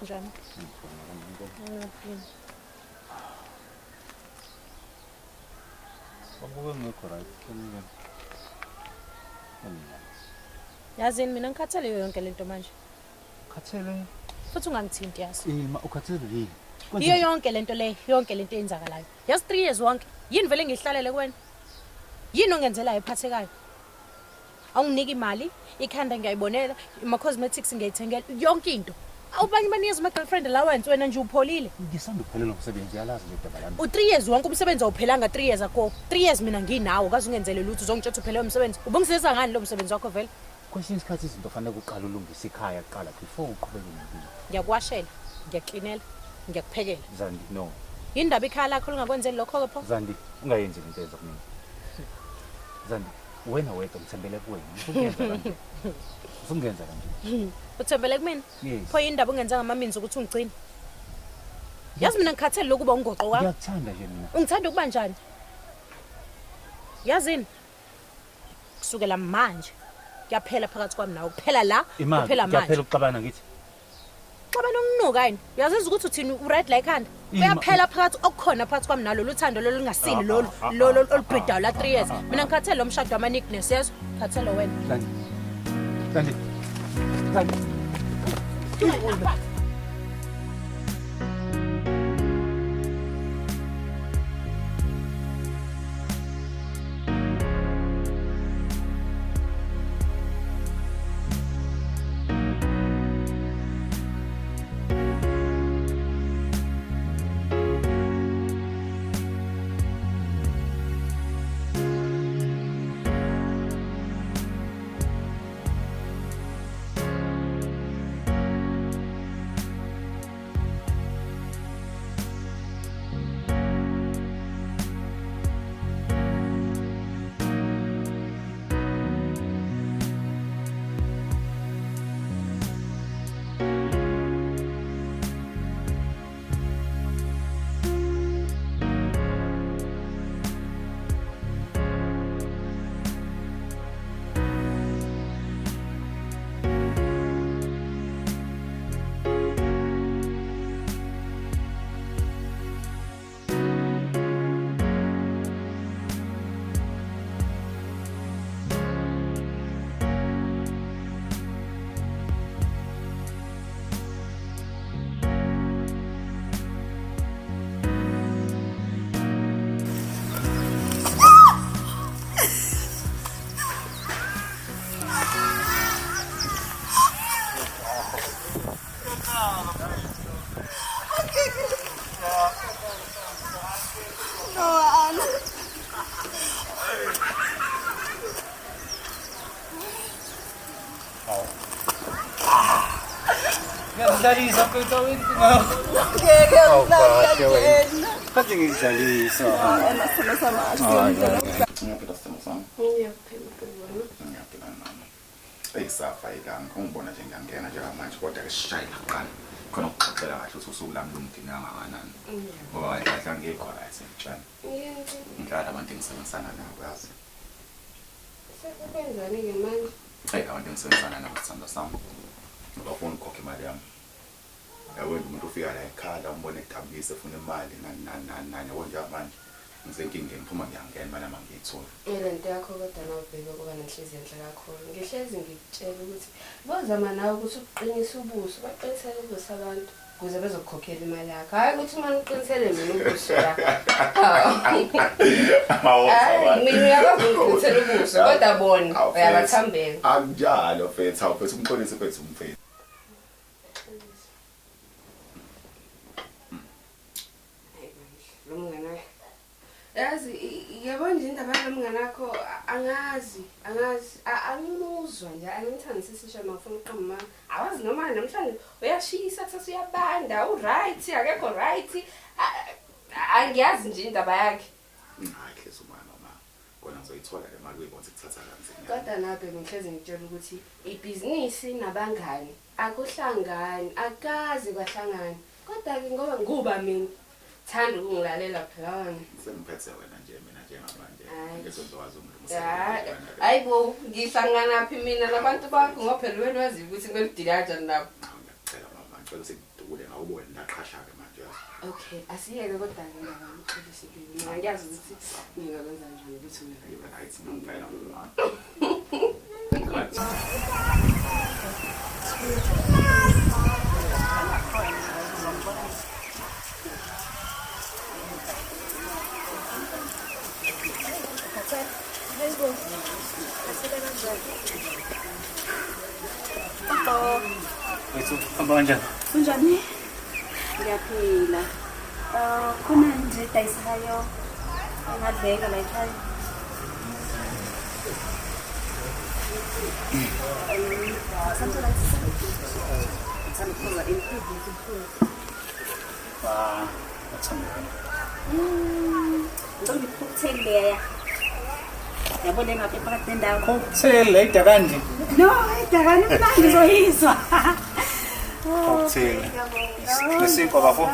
Njani? Babuke ngekho right. Yazini mina ngikhathele yonke lento manje. Khathele. Futhi ungangithinti yazi. Ilma ukhathele yini? Iyo yonke lento le, yonke lento eyenzakalayo. Yazi 3 years wonke. Yini vele ngihlalele kuwena? Yini ongenzela ephathekayo? Awunginiki imali, ikhanda ngiyayibonela, ama cosmetics ngiyayithengela, yonke into. Awubanye banikeza ama girlfriend allowance wena nje upholile. Ngisanda ukuphelela umsebenzi yalazi le daba lami. U3 years wonke umsebenzi awuphelanga 3 years ago. 3 years mina nginawo, kaze ungenzele lutho uzongitshela uphele umsebenzi. Ubungisisa ngani lo msebenzi wakho vele? Kwesinye isikhathi izinto fanele uqala ulungisa ikhaya kuqala before uqhubeke nempilo. Ngiyakwashela, ngiyaklinela, ngiyakuphekela. Zandi no. Yindaba ikhaya lakho lingakwenzeli lokho ke pho? Zandi ungayenzi into eyenza kumina. Zandi wena wedwa ngithembele kuwena. Usungenza kanje. Usungenza kanje. Uthembele kumina? Yes. Pho yindaba ungenza ngamaminzi ukuthi ungigcine. Yazi mina ngikhathele lokuba ungoqo kwami. Ngiyakuthanda nje mina. Ungithanda ukuba njani? Yazini? Kusukela manje kuyaphela phakathi kwami nawe. Kuphela la, kuphela manje. Kuyaphela ukuxabana ngithi. Xabana ukunuka yini? Uyazazi ukuthi uthini u-right like hand? Kuyaphela phakathi okukhona phakathi kwami nalo uthando lolu lungasili lolu olubhedayo la 3 years. Mina ngikhathele lo mshado wama nickness yezo. Ngikhathele wena. Zandi. Ngiyadlalisa mfethu awuthi ngawo. Ngeke ngidlalise. Kade ngidlalisa. Nasimo samashi. Ngiyaphila simo sami. Ngiyaphila nami. Eyisafa ikanga ungibona nje ngiyangena njengamanje kodwa ke sishayela kuqala. Khona ukuxoxela kahle ukuthi usuku lami lumdinga kangakanani. Ngoba kahle ngekho right mtshana. Ngikade abantu engisebenzisana nabo yazi. Sekubenzani ke manje? Abantu engisebenzisana nabo sithanda sami. Ngibafuna ukukhokha imali yami. Yawena umuntu ufika la ekhaya umbone ekuthambise efuna imali nani konje manje ngisenkingeni phuma ngiyangena imali yami ngiyithola. Lento yakho kodwa nawubheka kuba nenhliziyo enhle kakhulu. Ngihlezi ngikutshela ukuthi bozama nawe ukuthi uqinise ubuso, baqinisele ubuso abantu ukuze bezokukhokhela imali yakho. Hayi ukuthi uma uqinisele mina ubuso la. Mina uyakwazi ukuqinisela ubuso kodwa bona uyabathambela. Anjalo mfethu awuphethe umqonisi mfethu umfethu. Yazi yabona nje indaba yalomngane wakho angazi angimuzwa nje angimthandisisisha mafuna uqamba awazi noma namhlanje uyashisa thatha uyabanda uright akekho right angiyazi nje indaba yakhe. Hayi hlezi mama kona ngizoyithola le mali uyibona ukuthatha kanzima. Kodwa nabe ngihlezi ngitshela ukuthi ibhizinisi nabangani akuhlangani akazi kwahlangani kodwa ke ngoba nguba mina thanda ukungilalela phela. Sengiphethe wena nje mina njengamanje ngizokwazi umuntu hayibo ngihlangana phi mina nabantu bakho ngoba phela wena wazi ukuthi ngolidila kanjani nabo. Ngicela mama ngicela kule ngawubona ndaqhasha-ke manje yazi. Okay, asiyeke kodwa ke ngiyakuzisibili. Mina ngiyazi ukuthi ngingakwenza njani ukuthi Yiba right ngempela. Wethu, hamba kanjani? Kunjani? Ngiyaphila. Khona nje dayisayo. Ngadleka la ekhaya. Ngicela i-cocktail leya. Yabona ngapha phakathi nendawo. Cocktail idakanje. No, idakani mnandi ngizoyizwa. Cocktail. Nesinkwa bafo.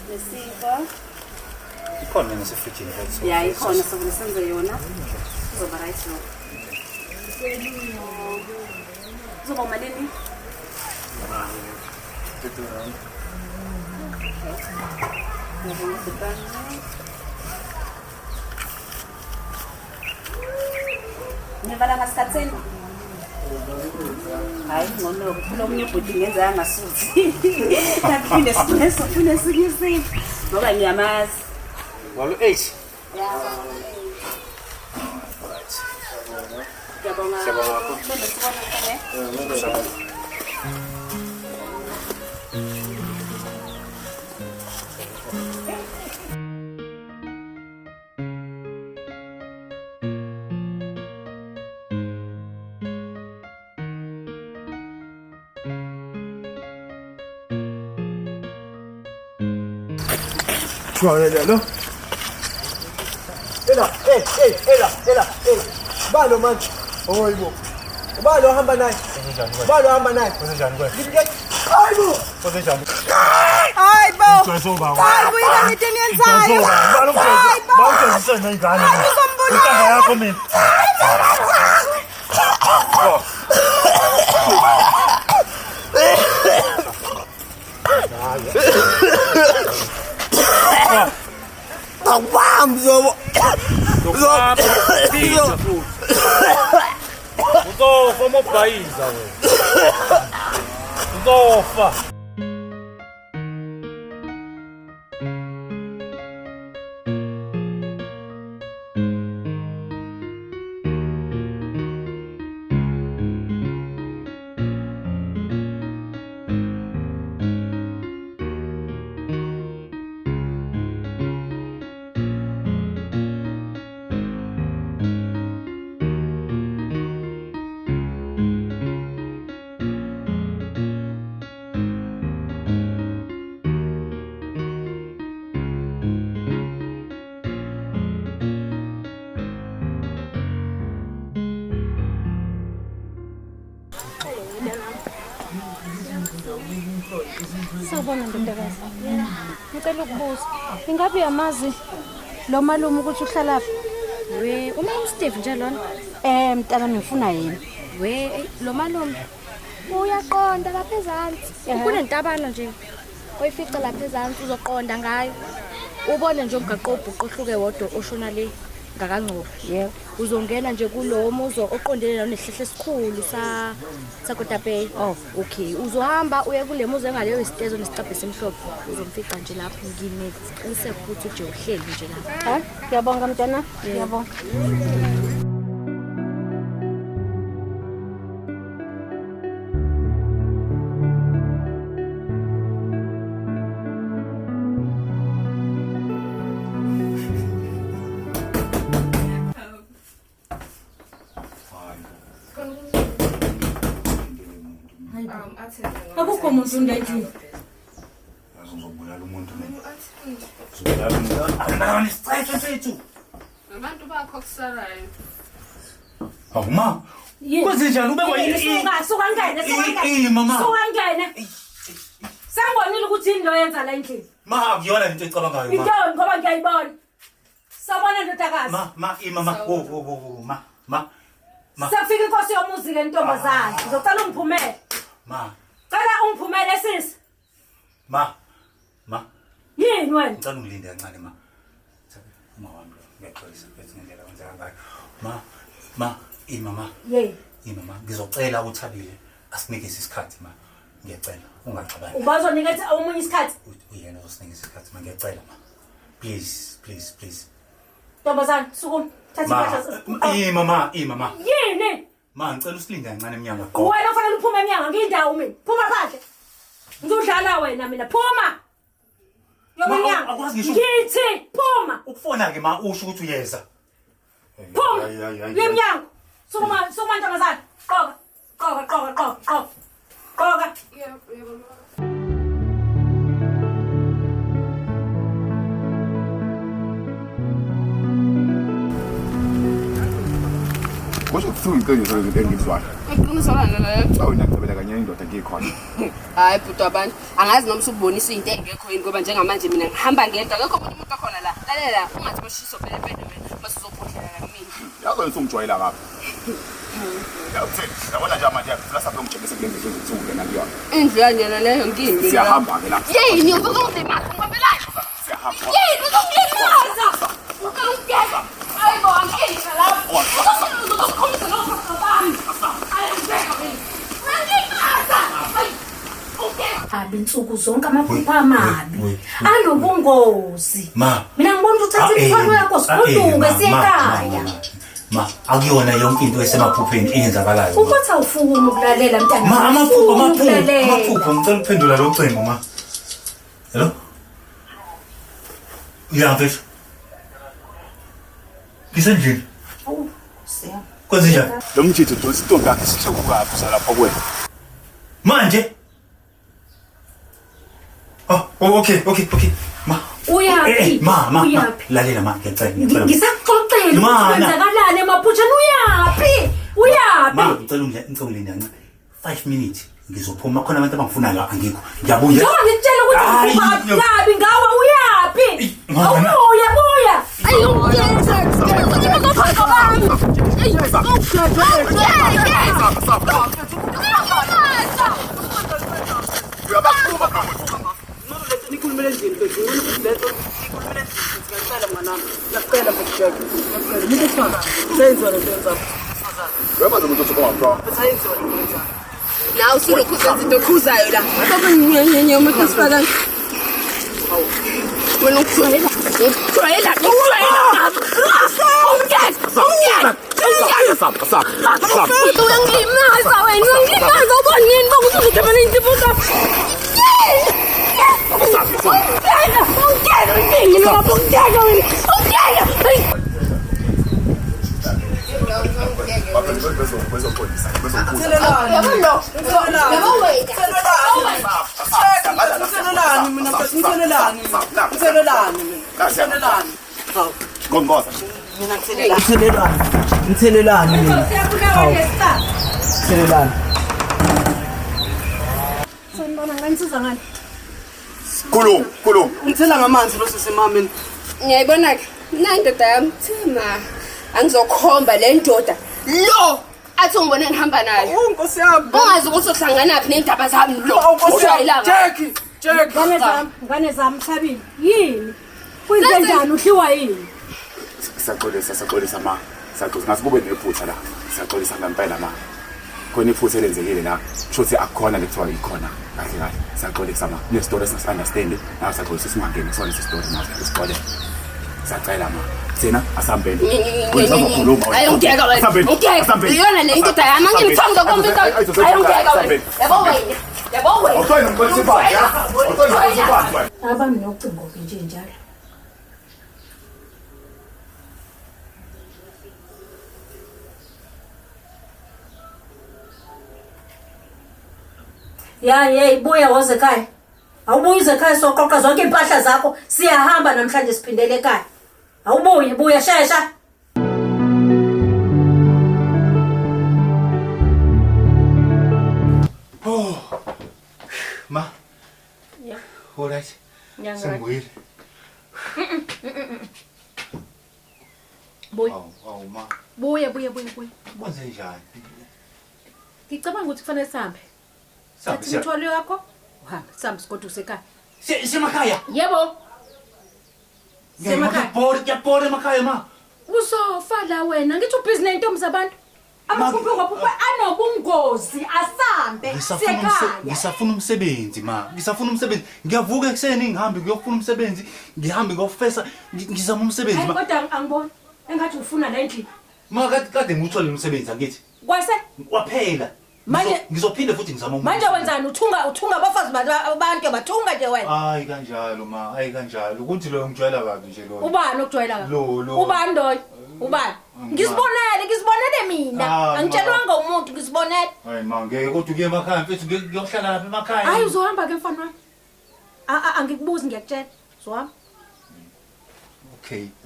Nesipho. Ikhona nasefrijini lethu. Ya ikhona sokuthi senze yona. Kuzoba right lo. Kuzoba malini? Ngivala ngasikhatsini. Hayi ngono kulo munye ubhuti ngenza yangasuthi. Kaphinde espresso fune sikisini. Ngoba ngiyamazi. Walo 8. Ngiyabonga. Lo. Ela. Balo man. Oyibo. Balo hamba naye. Balo hamba naye. Kwenzenjani kwena? Hayibo. Kwenzenjani? Hayibo. Ujoysoba. Hayibo yini into eniyenzayo? Bawujezise nengane. Intanga yakho mina. Awam zobo. Uzofa mobhayiza wena. Uzofa. Sawubona ndodakazi. Ngicela ukubuza. Ingabe uyamazi lo malume ukuthi uhlala phi? We, uma uSteve nje lona? Mntana ngifuna yena. We, lo malume uyaqonda lapha ezantsi. Kunentabana nje. Oyifica lapha ezantsi uzoqonda ngayo. Ubone nje umgaqo obhuqo ohluke wodwa oshona le ngakangcobo. Yebo. Uzongena nje kulo muzo oqondene nonehlehla esikhulu saKotapey. Oh, okay. Uzohamba uye kule muzo engaleyo isitezo nesicabhe semhlophe. Uzomfica nje lapho ngineqiniseko ukuthi uje uhleli nje lapha. Ha? Ngiyabonga mntana. Ngiyabonga. Akukho umuntu undethi. Ngizobulala umuntu mina. Uzobulala umuntu. Angabe isicethu sethu. Abantu bakho kusalayo. Awu ma. Kwenzenjani ubekwa yini? Suka ngene. Mama. Suka ngene. Sangibonile ukuthi yini lo yenza la endlini. Ma akuyona into ecabangayo ma. Into ngoba ngiyayibona. Sabona ndodakazi. Ma. Safika inkosi yomuzi ke ntombazana. Ngizocela ungiphumele. Ma. Cela ungiphumele sisi. Ma. Yini wena? Ngicela ungilinde kancane ma. Uma wami lo ngiyaxolisa bese ngendlela kwenzeka ngayo. Ma, imama. Yey. Imama, ngizocela uThabile asinikeze isikhathi ma. Ngiyacela ungaxabani. Ubazonikeza omunye isikhathi. Uyena ozosinikeza isikhathi ma ngiyacela ma. Please. Ntombazane, sukuma. Thatha impahla. Imama. Yini? Ma, ngicela usilinde kancane emnyango. Wena ufanele uphume emnyango ngiyindawo mina. Phuma phandle. Ngizodlala wena mina. Phuma. Yomnyango. Akwazi ngisho. Ngithi phuma. Ukufona ke ma usho ukuthi uyeza. Phuma. Yemnyango. Sukuma ntombazane. Qoqa. Yebo. Kusho kuthiwa iqiniso lezinto engizwayo. Iqiniso lana leyo. Awu nakubela kanye indoda ngikhona. Hayi bhuti abantu angazi noma usubonisa into engekho yini ngoba njengamanje mina ngihamba ngedwa akekho umuntu okhona la. Lalela ungathi bashiso phela mase uzophothela la kumina. Yazo nisumjwayela ngapha. Yawuthini? Yabona nje manje ngifuna saphe umjekese kule nto ezithuku lena kuyona. Indlu yanyana leyo ngimbi. Siyahamba ke la. Yini uzongidima ngibambelana. Siyahamba. Yini uzongidima. Ukangigeza. Hayibo angikhenisa lapho. Uzokhomisa lokho bami. Ayengibeka mina. Abi insuku zonke amaphupha amabi. Anobungozi. Ma. Mina ngibona ukuthi uthatha imithwalo yakho sikhulunge siyekhaya. Ma, akuyona yonke into esemaphupheni eyenzakalayo. Ukuthi awufuni ukulalela mntana. Ma, amaphupho ngicela ukuphendula lo cingo ma. Hello? Mfethu. Ngisendlini. Siya. Kwenzenjani? Lo mjitho udosa intombi yakhe sithekukaphi salapha kuwena. Manje? Oh, okay. Ma. Uyaphi? Ma. Lalela ma, ngiyacela. Ngisakuxoxela ukuthi kwenzakalani emaphutsheni uyaphi? Ma, ngicela ungilinde kancane. 5 minutes. Ngizophuma khona abantu abangifuna la angikho. Ngiyabuya. Njengoba ngitshela ukuthi ungabi ngawe uyaphi? Awubuya. Nikhulumele endlini mfethu. Lento nikhulumele endlini ngicela mnganami. Ngiyacela mfethu Jack. Ngiyacela. Mina kusasa. Senziwa lento yenza. Wema umuntu othokwa bro. Senziwa lento yenza. La usulokhu senza into okhuzayo la. Ngoba nyenye umuntu osifana. Wena ukujwayela. Ngithelelani mina. Ngithelelani. Sonibona nganisiza ngani? Khuluma. Ngithela ngamanzi lo sesemameni. Ngiyayibona ke. Na indoda yami thina angizokhomba le ndoda. Lo athi ungibone ngihamba nayo. Nkosi yami. Ungazi ukuthi uhlanganaphi neindaba zami lo. Ushayelanga. Jack. Ngane zami Thabile. Yini? Kwenze njani uhliwa yini? Siyaxolisa ma. Ngase kube nephutha la. Siyaxolisa ngempela ma. Khona iphutha elenzekile la. Shothi akukhona lekuthiwa ikhona. Kahle. Siyaxolisa ma. Ne story singasunderstand. Nawe siyaxolisa singangeni sona story nawe isixole. Siyacela ma. Thina asambeni. Ayongiyeka wena. Ungiyeka. Iyona le indoda yami angilithanda kompyutha. Ayongiyeka wena. Yabo wena. Awuthweni ngikholisifa ya. Awuthweni ngikholisifa. Abami nocingo ke nje njalo. Ya ibuya woze ekhaya. Awubuyi ekhaya soqoqa zonke impahla zakho siyahamba namhlanje siphindele ekhaya. Awubuyi buya shesha. Ma. Yeah. All right. Sengibuyile. Buya. Awu ma. Buya. Kwenze njani? Ngicabanga ukuthi kufanele sihambe. Sathi imithwalo yakho, uhambe, sihambe sigoduse ekhaya. Semakhaya. Yebo. Semakhaya. Ngiyabhora emakhaya ma. Usofa la wena ngithi ubhizi nentombi zabantu. Amaphupho ngaphupho anobungozi asambe sekhaya. Ngisafuna umsebenzi ma. Ngisafuna umsebenzi. Ngiyavuka ekseni ngihambe ngiyofuna umsebenzi. Ngihambe ngiyofesa ngizama umsebenzi ma. Kodwa angiboni. Engathi ufuna la endlini. Ma kade nguthola umsebenzi angithi. Kwase Waphela. Manje ngizophinde futhi ngizama manje wenzani uthunga abafazi abantu bathunga nje wena. Hayi kanjalo ma, hayi kanjalo. Kuthi lo ngijwayela kabi nje lo. Ubani okujwayela kabi? Lo. Ubani loyo? Ubani? Ngizibonele mina. Angitshelwanga umuntu ngizibonele. Hayi ma, ngeke kodwa uke emakhaya mfethu ngiyohlala lapha emakhaya. Hayi uzohamba ke mfana wami. Angikubuzi ngiyakutshela. Uzohamba.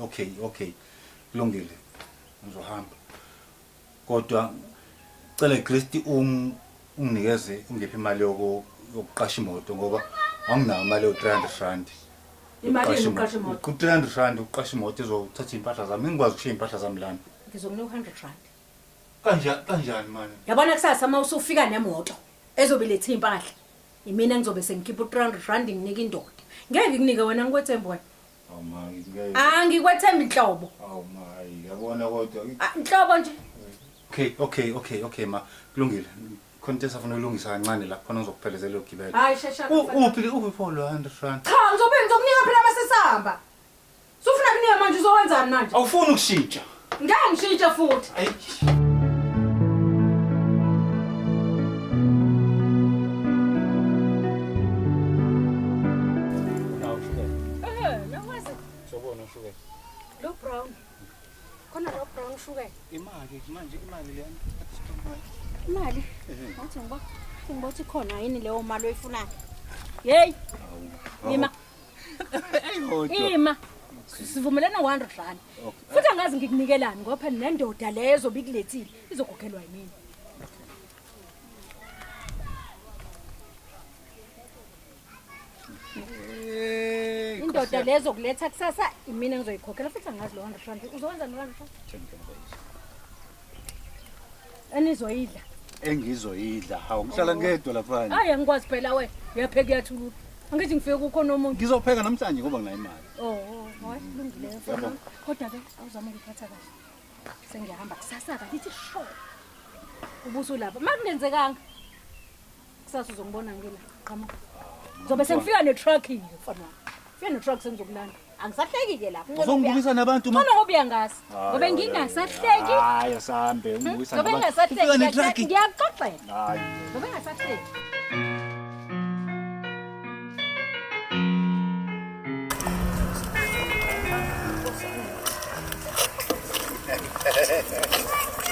Okay. Kulungile. Ngizohamba. Kodwa cela Kristi unginikeze ungiphe imali yokuqasha imoto ngoba anginayo imali yo300 Imali yokuqasha imoto. Ku300 ukuqasha imoto izothatha impahla zami. Ngikwazi ukushiya impahla zami lana. Ngizokunika R100. Kanjani manje? Yabona kusasa uma usufika nemoto ezobe lethe impahla. Imina ngizobe sengikhipha u300 nginika indoda. Ngeke ngikunike wena ngikwethemba wena. Awu ma, ngeke. Ngikwethemba inhlobo. Awu ma, yabona kodwa. Inhlobo nje. Okay ma. Kulungile. Khona safuna ulungisa kancane la khona ngizokuphelezela ukugibela. Hayi shesha. Uphi pho lo R100? Cha, ngizokunika phela masesihamba. Sufuna kunika manje uzowenzani manje? Awufuni ukushintsha. Ngeke ngishintshe futhi. Ayi. Nawazi. Sobona shuke. Lo brown. Khona lo brown sugar. Imali manje leyani. Imali? Ngathi ngibothi khona yini leyo mali oyifunayo. Hey. Ima. Ima. Sivumelana R100. Futhi angazi ngikunikelani ngoba phela nendoda lezo bikulethile izokhokhelwa yimini. Indoda lezo kuletha kusasa imina ngizoyikhokhela futhi angazi lo R100. Uzowenza no R100? Enizoyidla. Engizoyidla. Hawu ngihlala ngedwa lapha. Hayi angikwazi phela wena. Uyapheka uyathuluka. Angithi ngifike kukhona umuntu. Ngizopheka namhlanje ngoba nginayo imali. Hayi kulungile mfana. Kodwa ke awuzama ukuphatha kahle. Sengiyahamba kusasa lithi sho. Ubuso lapha. Makungenzekanga. Kusasa uzongibona ngila. Qhamuka. Zobe sengifika netruck ile mfana. Fika netruck sengizokulanda. Angisahleki-ke lapha. Uzongibuyisa nabantu ma. Khona ngoba uyangazi. Ngoba ngingasahleki. Hayi asambe ungibuyisa Ngoba nabantu. ngingasahleki. Ngiyaxoxela. Hayi. Ngoba ngingasahleki.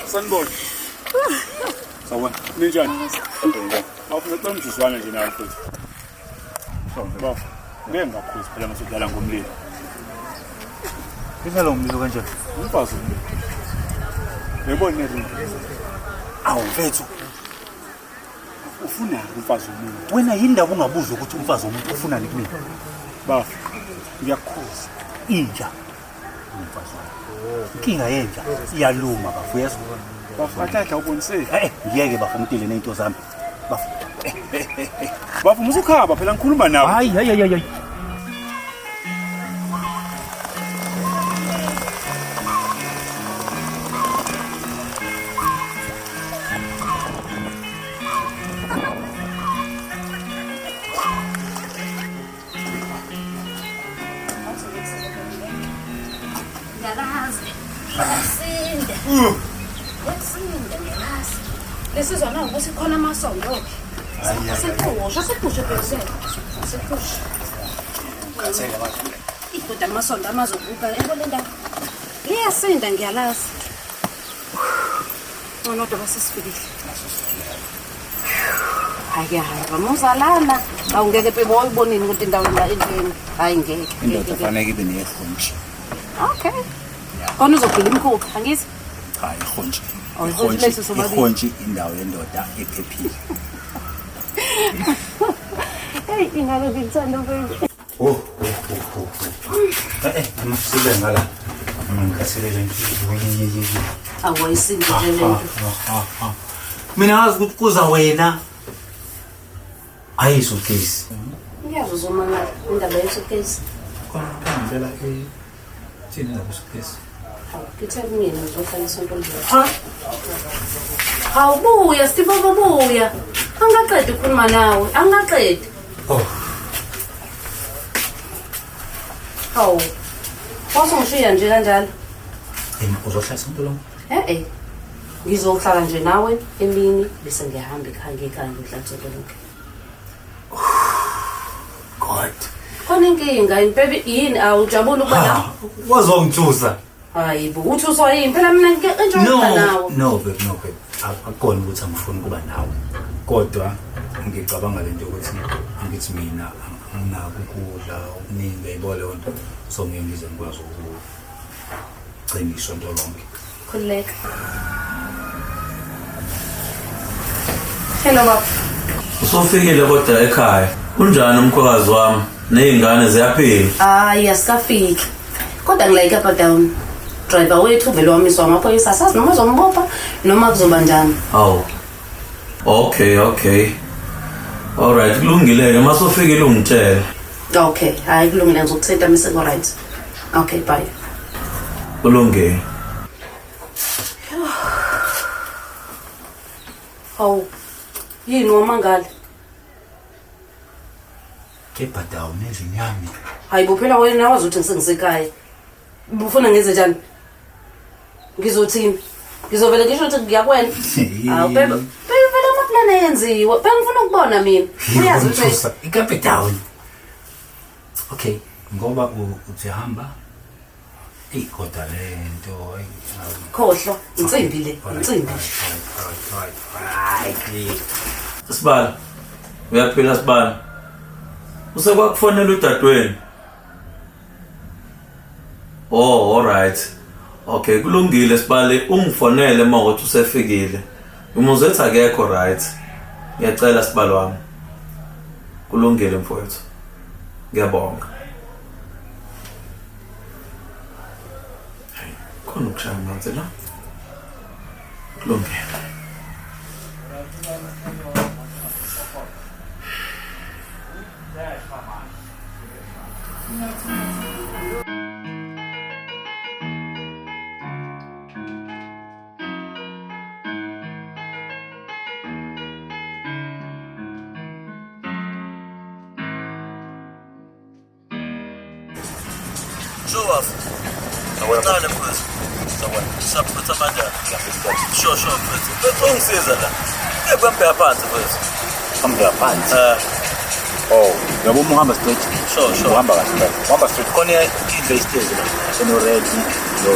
Sanibona. Sawubona. Ninjani? Awufuna uqondiswana nje nawe futhi. Baba, ngeke ngakhuza phela masudlala ngomlilo. Ngidlala ngomlilo kanjani? Umfazi umlilo. Yebona neringi. Awu mfethu. Ufuna umfazi umlilo. Wena yindaba ungabuza ukuthi umfazi womuntu ufunani kumina. Baba, ngiyakhuza. Inja. Umfazi wami. Inkinga yenja iyaluma bafu yazi. Bafathatha ubonisile. Ngiyeke bafu umtile nezinto zami. Bafu. Bafu musukhaba phela ngikhuluma nawe. Hayi. Lesizwa na ukuthi khona amasondo. Sekusho phezulu. Sekusho. Katheka manje. Idoda amasondo amazobuka yabona ndawo. Liyasinda ngiyalazi. Nodwa basisifikile. Hayi muzalana. Awungeke phela uyibonini ukuthi indawo la endlini. Hayi ngeke. Indoda fanele ibe nehonji. Okay. Khona uzogcila imkhukha angithi? Cha, ihonji. Ihonji indawo yendoda ephephile. Hey, ingalo ngithanda mfethu. Msile ngala. Ngikhaselele nje. Awayisindile lento. Mina ngazi ukuthi kuza wena. Ayizogesi. Ngiyazi uzomangala indaba yesukesi. Khona ngempela thina nakusukesi. Ngithe mina ngizohlala isonto nje. Ha? Hawubuya Steve babuya. Angaqedi ukukhuluma nawe, angaqedi. Oh. Hawu. Wasongishiya nje kanjalo. Uzohlala isonto lonke? Ngizohlala nje nawe emini bese ngiyahamba ekhaya ngidla sonto lonke. God. Khona inkinga impela yini awujabula ukuba la? Wazongithusa. Hayi bo uthuswa yini phela mina enjoy nawe. No babe. Akukona ukuthi angifuni kuba nawe. Kodwa ngicabanga lento ukuthi ngithi mina anginako ukudla okuningi uyayibona lonto. So ngiyengize ngikwazi ukugcina isonto lonke. Khuleka. Hello baba. Usofikile kodwa ekhaya. Kunjani umkhwekazi wami? Nezingane ziyaphila? Hayi asikafiki. Kodwa ngilayika up down. Driver wethu vele wamiswa amaphoyisa asazi noma uzombopha noma kuzoba njani. Awu. Okay. Alright, kulungile ke masofikile ungitshela. Okay, hayi kulungile ngizokuthinta mise go right. Okay, bye. Kulungile. Hawu. Yini wamangala? Kepha dawo nezinyami. Hayi bo phela wena wazi ukuthi ngisengisekhaya. Ufuna ngenze njani? Ngizothini? Ngizovela ngisho ukuthi ngiyakwena. Hawu bebe. Phela amaplane yenziwe. Phela ngifuna ukubona mina. Uyazi ukuthi ikepha dawo. Okay, ngoba uthihamba. Kodwa lento khohlo insimbi le, insimbi. Sibala. Uyaphila Sibala. Usekwakufonela udadweni. Oh, alright. Okay, kulungile Sibale, ungifonele mawuthi usefikile. Umuzethu akekho right. Ngiyacela Sibala wami. Kulungile mfowethu. Ngiyabonga. Khona ukushaya amanzi la. Kulungile. Show off. Nane mfethu. Saphatha kanjani? Sure mfethu. Ungisiza la. Ngeke yaphansi mfethu. Hamba phansi. Oh, yabo umuhamba straight. Sure. Uhamba kahle. Uhamba straight. Khona indle istage la. Eno red. No.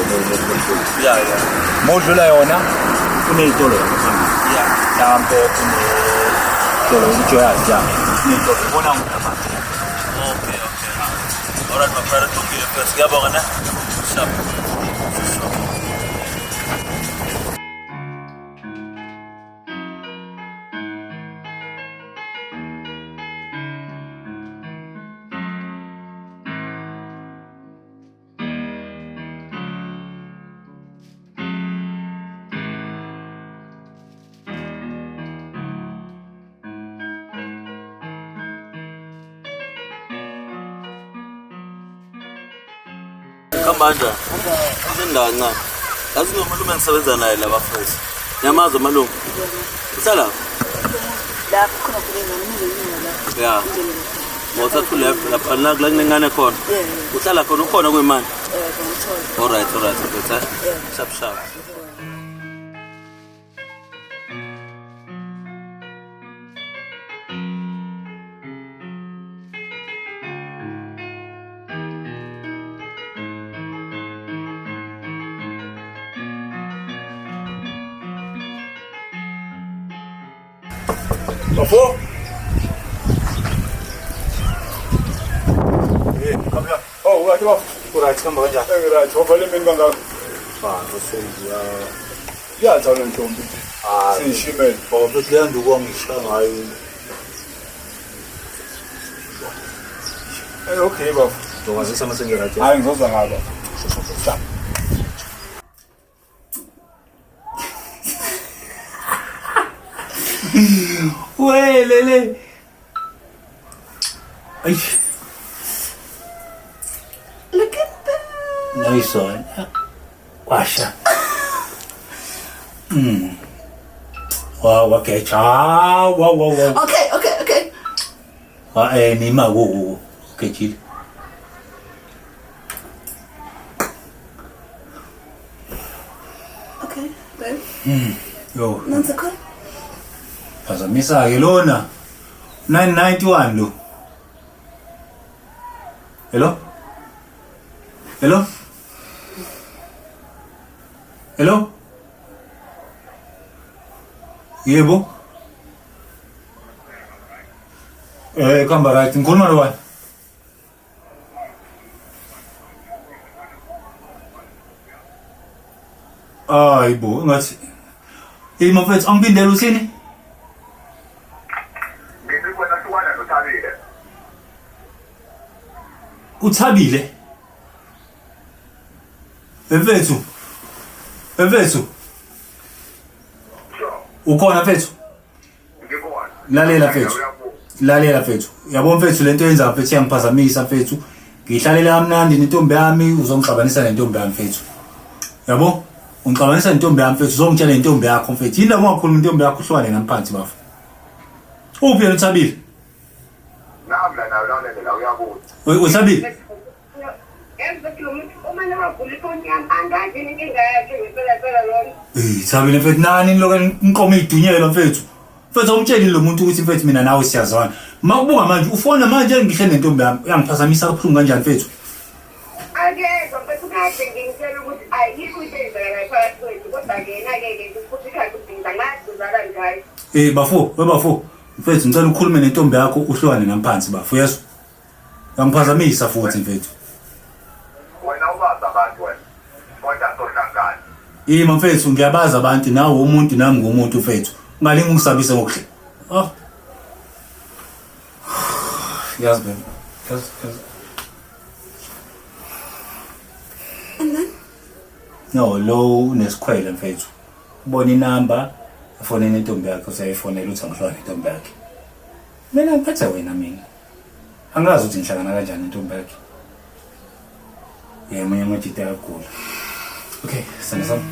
Yeah. Modlula yona kunezitolo. Yeah. Mhlambe kunezitolo ujoyazi ya. Kunezitolo ubona ngaphansi. Okay. Alright, my brother, tungile mfethu. Ngiyabonga na. Sharp. Kambanja. Izindawo ncane. Yazi nomalume engisebenza naye la bafethu. Nyamazo malume. Usala? La khona kuningi Yeah. Mothathu left lapha la kunengane khona. Uhlala khona ukhona kwemali. Alright, okay. Sharp. Bafo? Come here. Oh, right, bafo. Alright, kamba kanjani? Right, wavale mini kangaka. Ngoseyiya. Iyathana ntombi. Siyishimele. Ngoba leyo nduku ngishaya ngayo. Okay, bafo. Ngizozisa masenge right. Hayi ngizozwa ngaba. Stop. Welele. Eish. Look at that. Nice one. Washa. Wow, okay. Wow. Okay. Nima, whoa. Okay, chill. Okay, babe. Yo. Nanzakho. Phazamisa ke lona. 991 lo. Hello? Yebo. Kamba right. Ngikhuluma lo wani? Hayibo, ngathi mfethu angibindele uthini? Ngikwena siwana noThabile. Uthabile? Mfethu. Ukhona mfethu? Ngibona. Lalela mfethu. Yabo mfethu lento yenza mfethu yangiphazamisa mfethu. Ngihlalela kamnandi nentombi yami uzongixabanisa nentombi yami mfethu. Yabo? Ungixabanisa nentombi yami mfethu uzongitshela nentombi yakho mfethu. Yini lapho ungakhuluma nentombi yakho uhlwane ngaphansi bafu. Uphi yena uThabile? Nabla nawe la uyabuza. Uthabile? Thabile mfethu nani lokho inkomo idunyelwa mfethu. Mfethu awumtsheli lo muntu ukuthi mfethu mina nawe siyazwana. Makubuka manje ufona manje ngihle nentombi yami yangiphazamisa kabuhlungu kanjani mfethu? Akekho mfethu kade ngingitshela ukuthi ayikho into eyenzakala phakathi kwethu kodwa ke futhi ikhaya udinga ngathi uzala ngayo. Bafo. Mfethu ngicela ukhulume nentombi yakho uhlwane ngaphansi bafu yeso. Yangiphazamisa futhi mfethu. Wena ubaza abantu wena. Kodwa sohlangana. Mfethu ngiyabaza abantu nawe umuntu nami ngumuntu mfethu. Ungalingi ungisabise ngokuhle. Yazi baby. Yazi. No, lo nesikhwele mfethu. Ubona inamba, ufonela intombi yakhe usayifonela uthi angihlwane intombi yakhe. Mina ngiphethe wena mina. Angazi ukuthi ngihlangana kanjani intombi yakhe. Mina ngijita kakhulu. Okay, sena sam.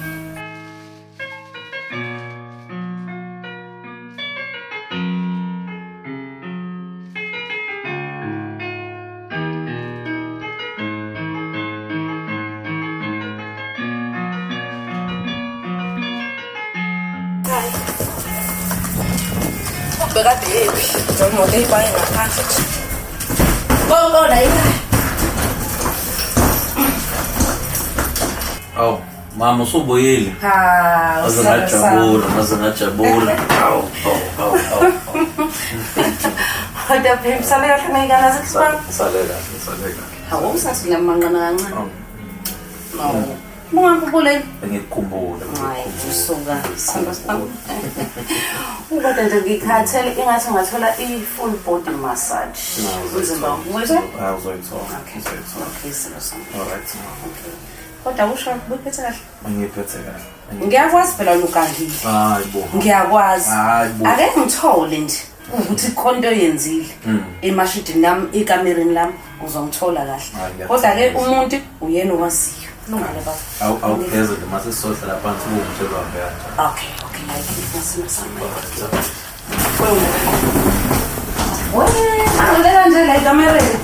Bekade yephi? Njengoba ibaye ngaphandle. Konke la ekhaya. Awu, mama usubuyile. Maze ngajabula. Awu. Kodwa phela msale kahle ngayikana sekusipha. Salela. Hawu usathi ngiyamanqana kancane. No. Ungakubule. Ngikukhumbula. Hayi, usuka. Kodwa nje ngikhathele ingathi ngathola i-full body massage. Uzimba ngizwe? Uzoyithola. Okay, silo sami. Alright. Okay. Kodwa usho ubuphethe kahle. Ngiphethe kahle. Ngiyakwazi phela lokangile. Hayibo. Ngiyakwazi. Hayibo. Ake ngithole nje ukuthi konto yenzile emashidini nami ekamereni lami uzongithola kahle. Kodwa ke umuntu uyena owaziyo. Lungale baba. Awupheze nje mase sizohlala phansi ubumtshela wami. Okay, ngiyasina sami. Ngileka nje la ekamereni.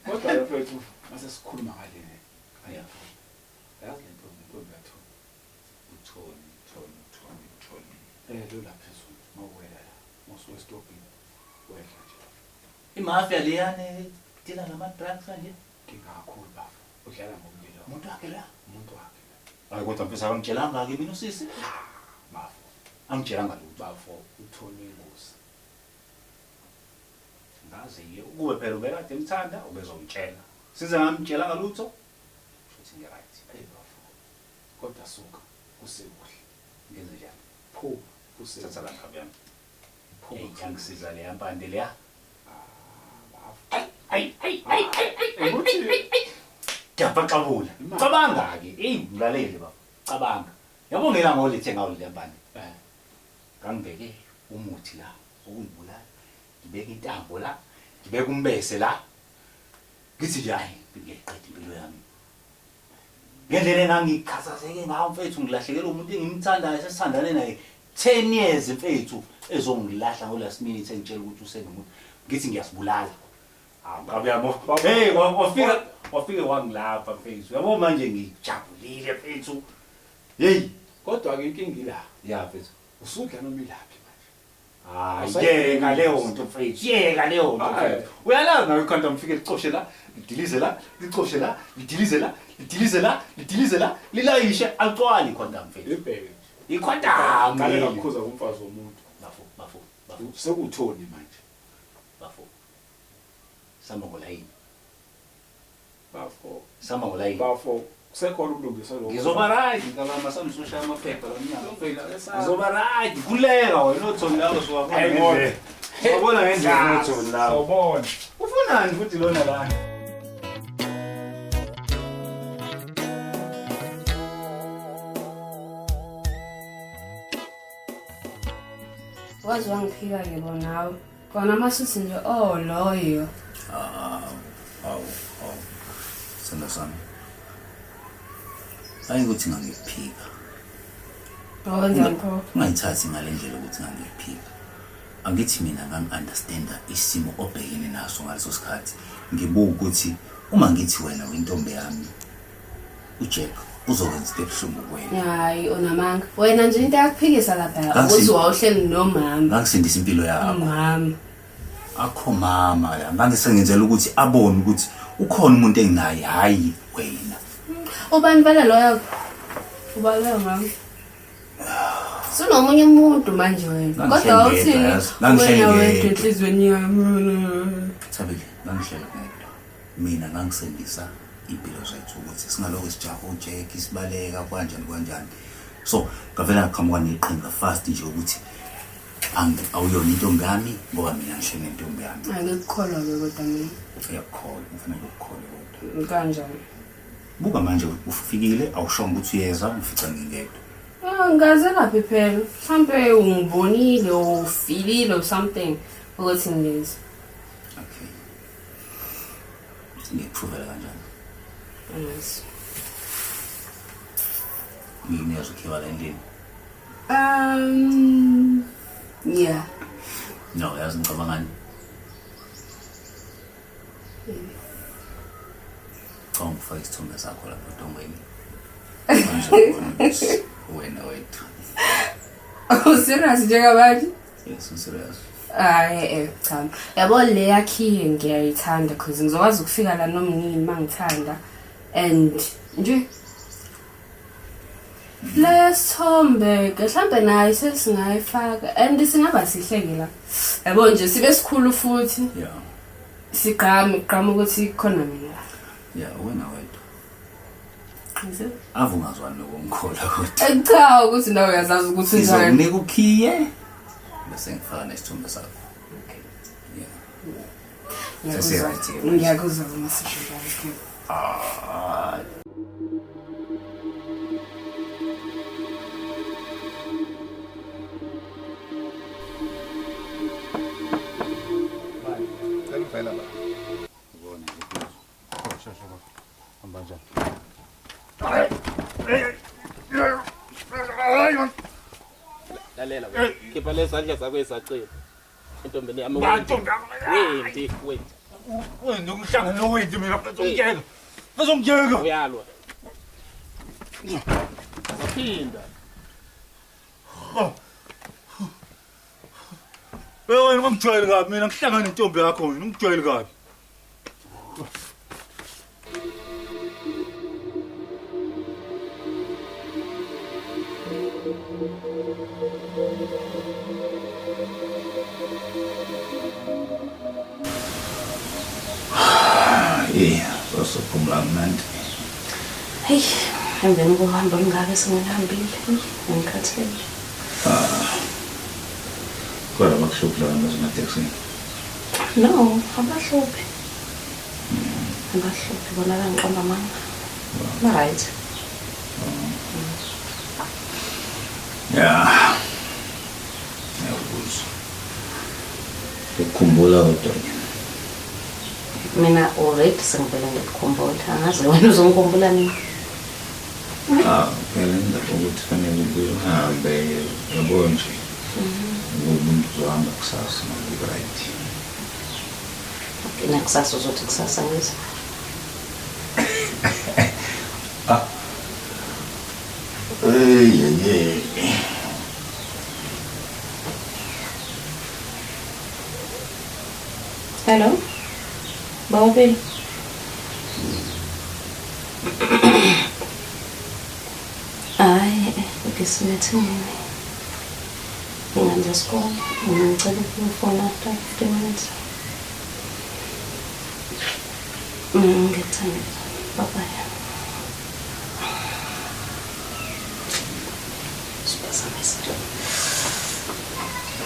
Kodwa mfethu mase sikhuluma ngale ayafu. Yazi lento yathu. Uthoni. Lo lapha phezulu mawuwela la. Mosuke stopini. Wela nje. Imafia leyane dila nama drugs kanje. Ngikakhulu bafu. Udlala ngomlilo. Umuntu wakhe la. Hayi kodwa mfethu akangitshelanga ke mina usisi. Bafu. Angitshelanga lo bafu uthoni ingozi. Ngazi ukube phela ubekade emthanda ubezomtshela. Size ngamtshela ngalutho. Futhi ngiright. Bafu. Kodwa suka kusekuhle. Ngenze njani? Pho Usithatha la ngabe yami. Hey, ngisiza le yampande leya. Ay. Ngiyabaqabula. Cabanga ke. Hey, ngilalele baba. Cabanga. Yabo ngela ngolethe ngawo le yampande. Ngangibeke umuthi la, ukuyibulala. Ngibeka intambo la, ngibeka umbese la. Ngithi nje hayi, ngiyeqeda impilo yami. Ngendlela engangikhathazeke ngawo mfethu ngilahlekela umuntu engimthandayo sesithandane naye 10 years mfethu ezongilahla ngo last minute engitshela ukuthi usenomuntu ngithi ngiyasibulala. Ngabe yabo. Hey, wafika wangilapha mfethu. Yabo manje ngijabulile mfethu. Hey, kodwa ke inkingi la. ya mfethu. Usudla noma ilaphi Hayi, manje? yeka leyo nto mfethu. Yeka leyo nto mfethu. Uyalazi nawe ikhanda mfike licoshe la, lidilize la, licoshe la, lidilize la. Lidilize la, lilayishe acwali ikhonda mfethu. Ibheke. Ikhonda ngale ngakukhuza kumfazi womuntu. Bafo. Sekuthoni manje? Bafo. Sama ngolayini. Bafo. Sama ngolayini. Bafo. Kusekhona ukulungisa lo. Ngizoba right ngala samsosha amaphepha lomnyaka mfethu. Ngizoba right kuleka wena othoni lawo siwafuna. Ngiyabona ngendlela othoni lawo. Sawubona. Ufunani futhi lona la? Wazi wangiphika ke bonawe. Kona masuthi nje loyo. Awu. Senda sami. Ayikuthi ngangikuphika. Wenzani pho? Ungayithathi ngale ndlela ukuthi ngangikuphika. Angithi mina ngangi-understanda isimo obhekene naso ngaleso sikhathi. Ngibuka ukuthi uma ngithi wena wintombi yami uJack uzokwenza into ebuhlungu kuwena. Hayi onamanga. Wena nje into yakuphikisa lapha ukuthi wawuhleli nomama. Ngangisindisa impilo yakho. Mama. Akho mama la. Ngangisengenzela ukuthi abone ukuthi ukhona umuntu enginaye hayi wena. Ubani vele loyo? Ubaleyo mama. Sonomunye umuntu manje wena. Kodwa uthini? Wena wedwa enhlizweni yami. Thabile, ngangihlela ngedwa. Mina ngangisendisa impilo zethu ukuthi singaloko sijaha uJack isibaleka kanjani. So, ngavela ngaqhamuka neqhinga fast nje ukuthi awuyona intombi yami ngoba mina ngishene intombi yami. Angikukholwa ke kodwa mina. Uyakholwa, kufanele ukukholwe kodwa. Kanjani? Buka manje ufikile awushonga ukuthi uyeza ufica ngingedwa. Ngaze laphi phela. Mhlambe ungibonile ufilile or something ukuthi ngilezi. Okay. Ngikuphuvela kanjani? Yes. Yini yazokhiwa la endlini? Yeah. No, yazi ngicabangani. Ufake isithombe sakho lapha eDongweni. Wena wethu. Oh, serious njengabantu? Yes, serious. Cha. Yabo le yakhiye ngiyayithanda because ngizokwazi ukufika la noma yini mangithanda and nje lesithombe ke mhlambe naye sesingayifaka and singaba sihleke la. Yabo nje sibe sikhulu futhi. Yeah. Sigqama ukuthi khona mina. Yeah, wena wethu. Ngize? Avungazwani nokumkhola kodwa. Cha ukuthi nawe uyazazi ukuthi njani. Ngizokunika ukhiye. Bese ngifaka nesithombe sakho. Okay. Yeah. Ngiyakuzwa umasishela. Lalela wena. Khipha lezandla zakho ezacile. Entombeni yami. Wait. Wena ukuhlangana nowethu mina bazongiyeka. Bazongiyeka. Uyalwa. Zaphinda. Wena ungijwayele kabi mina ngihlangana nentombi yakho wena ungijwayele kabi. Sophumla mnandi. Hey, emveni kokuhamba olungaka esengilihambile. Ngikhathele. Kodwa bakuhluphi la bantu basemateksini. No, abahluphi. Abahluphi bona bangiqonda mama. Right. Ya. Yawubuza. Ukukhumbula kodwa. Mina already sengivele ngikukhumbula. Angazi wena uzongikhumbula nini? Phela ngidabona ukuthi fanele ubuye uhambe yabo nje. Umuntu uzohamba kusasa nokuba right. Okay, nakusasa uzothi kusasa ngize. Hey. Hello? Bawubeli. Hayi, ngisimethini. Ngihamba school. Ngicela ukufona after 15 minutes. Ngithanda. Bye-bye.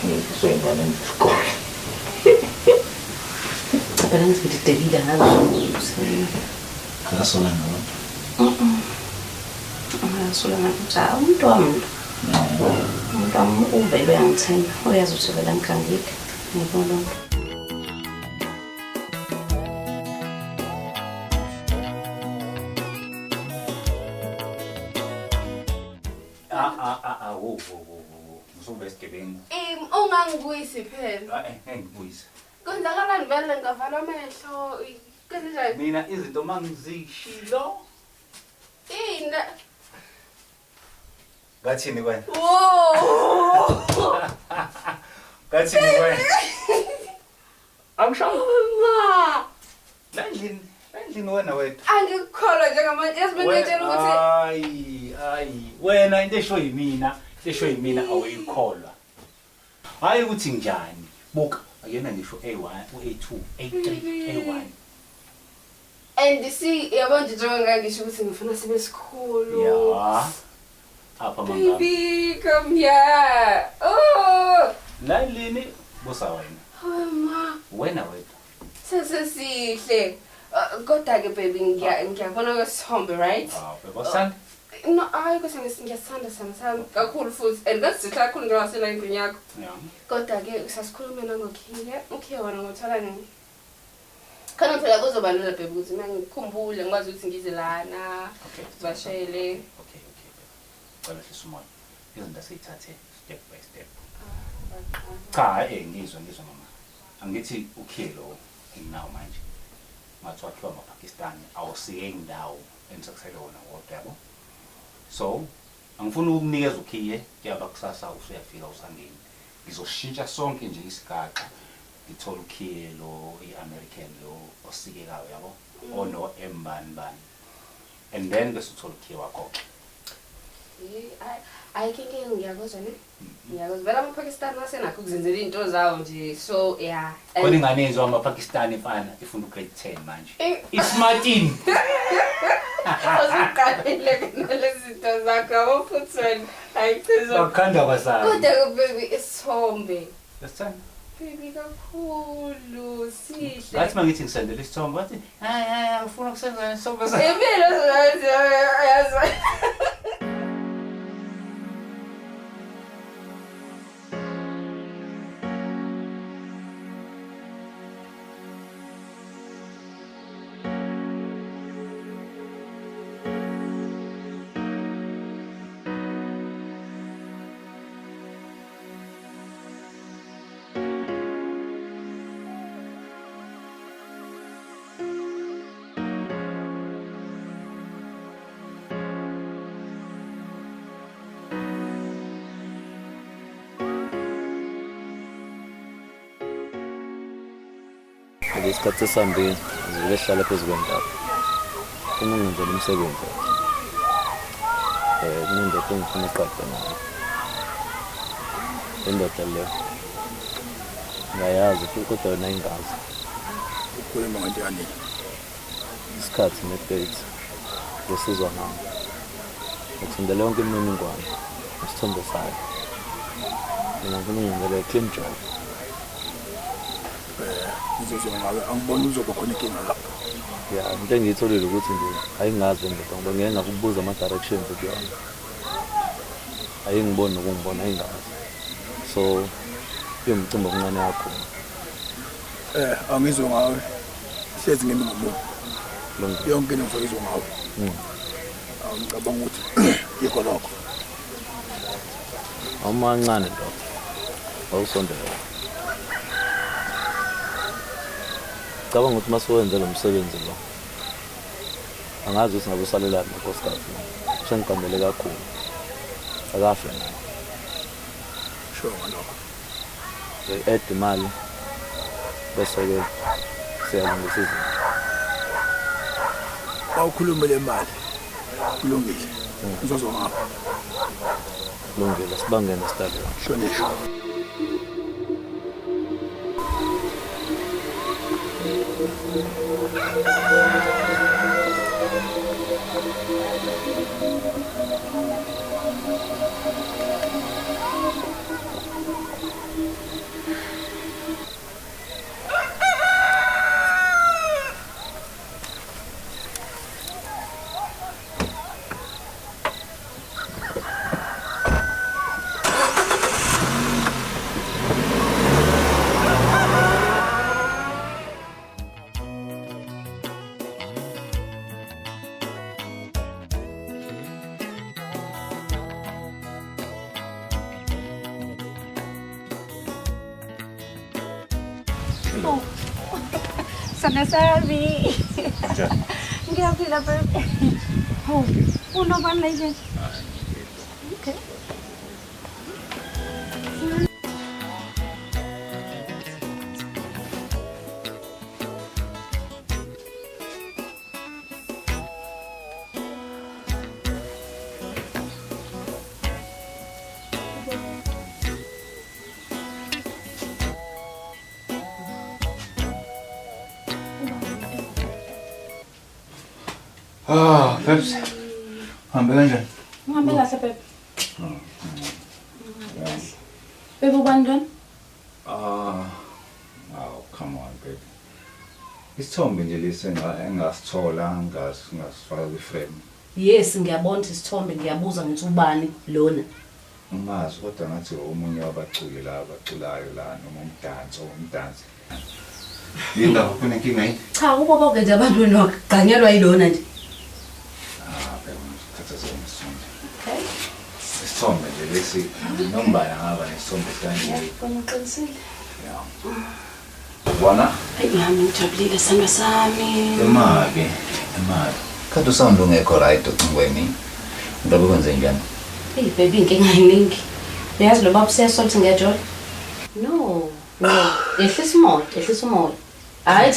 Ngizongena esikole. Phela ngididekile ngazo. Akasola ngabantu. Akasola ngabantu. Umuntu wami. Umuntu wami uvele uyangithemba. Uyazi ukuthi vele ngikangike. Ngibona. Ngizobesigebengu. Ungangibuyisi phela. Ngibuyisa. Kwenzakalani vele ngavala amehlo? Kanjani? Mina izinto mangizishilo. Ina. Ngathini wena? Whoa! Ngathini wena? Angishawo. Ma! Landlini wena wethu. Angikholwa njengamanje esibengitshela ukuthi Hayi, wena into esho yimina awuyikholwa. Hayi ukuthi njani? Buka, akuyena ngisho A1, A2, A3, A1. and see yabo nje njengoba ngisho ukuthi ngifuna sibe sikhulu. Yeah. Apha mangaka. Baby, come here. Oh! Landlini bosa wena. Oh ma. Wena wethu. Sesihle. Kodwa ke baby ngiyabona kwesithombe, right? Bebasanda. No, hayi kodwa ngiyasithanda sami kakhulu futhi and that's the kakhulu ngawasela endlini yakho. Yeah. Kodwa ke sasikhuluma nangokhiye. Ukhiye wona ngothola nini? Khona phela kuzoba lula baby ukuthi mangikhumbule ngikwazi ukuthi ngize lana. Bashele. Okay. Cela sisumoya. Izinto seyithathe step by step. Cha, ngizwa mama. Angithi ukhiye lo nginawo manje. Mathiwa kuthiwa amaPakistani awusiye indawo engisakusele wona wodwa yabo. So angifuni ukunikeza ukhiye kuyaba kusasa usuyafika usangeni. Ngizoshintsha sonke nje isigaxa ngithola ukhiye lo iAmerican lo osikekayo yabo ono embani and then bese uthola ukhiye wakho. I think ngiyakuzwa ne. Ngiyakuzwa vela amaPakistani asenakho ukuzenzela into zawo nje so yeah. Kodwa inganezwa amaPakistani mfana ifuna ugrade 10 manje. Ismartin. Awuziqalile nalezi zinto zakho awufuthweni ayichizwa. Bakhanda kwasana. Kodwa baby isithombe. Yasithanda. Baby kakhulu sihle. Ngathi mangithi ngisendele isithombe wathi hayi ufuna ukusenza isithombe sakho. Impilo yazi. Isikhathi esihambile ngilehlala phezu kwentaba uma ngenzela umsebenzi kunendoda engifuna uqaqa nayo indoda leyo ngayazi futhi kodwa yona ingazi ukhuluma kanjani isikhathi nedate ngesizwa ngami ngithindele yonke imininingwane isithombe sayo mina ngifuna ungivele clean job. Ngizozwa ngawe angiboni uzoba khona inkinga lapho. Ya into engiyitholile ukuthi nje ayingazi ndoda ngoba ngeke ngakubuza ama directions kuyona. Ayingiboni nokungibona ayingazi. So uyomcimba omncane yakho. Angizwe ngawe. Hlezi ngimi ngomuntu. Yonke into ngizwe ngawe. Ngicabanga ukuthi yikho lokho. Amancane ndoda. Awusondela. Cabanga ukuthi masiwenze lo msebenzi lo. Angazi ukuthi ngabe usalelana nonkosikazi. Sengigambele kakhulu. Akafe naye. Sho ngalokho. Add imali bese ke siyalungisa izinto. Bawukhuluma le mali. Kulungile. Ngizozwa ngawe. Kulungile sibangene stadium. Hlonishwa. Sana sabi. Ngiyaphila baby. Oh, unobana nje. Okay. Peps. Hambe kanjani? Ngihambe kahle baby. Baby ubandoni? Oh, come on, baby. Isithombe nje lesi engasithola ngasifaka kwi-frame. Yes, ngiyabona isithombe ngiyabuza ngithi ubani lona. Ungazi kodwa ngathi omunye wabaculi la abaculayo la noma umdansi. Yinda kunenkinga yini? Cha, ubaba ke nje abantu nokuganyelwa yilona nje. Okay. Isithombe nje lesi nombala ngaba nesithombe kanje. Bona uqinisile. Bona? Ngihamba ngijabulile sami sami. Imali. Kanti usound ungekho right ocingweni. Ngabe kwenze njani? Hey baby inkinga yiningi. Uyazi lo baba siyasolthi ngejola? No. Ehlisa umoya. Hayi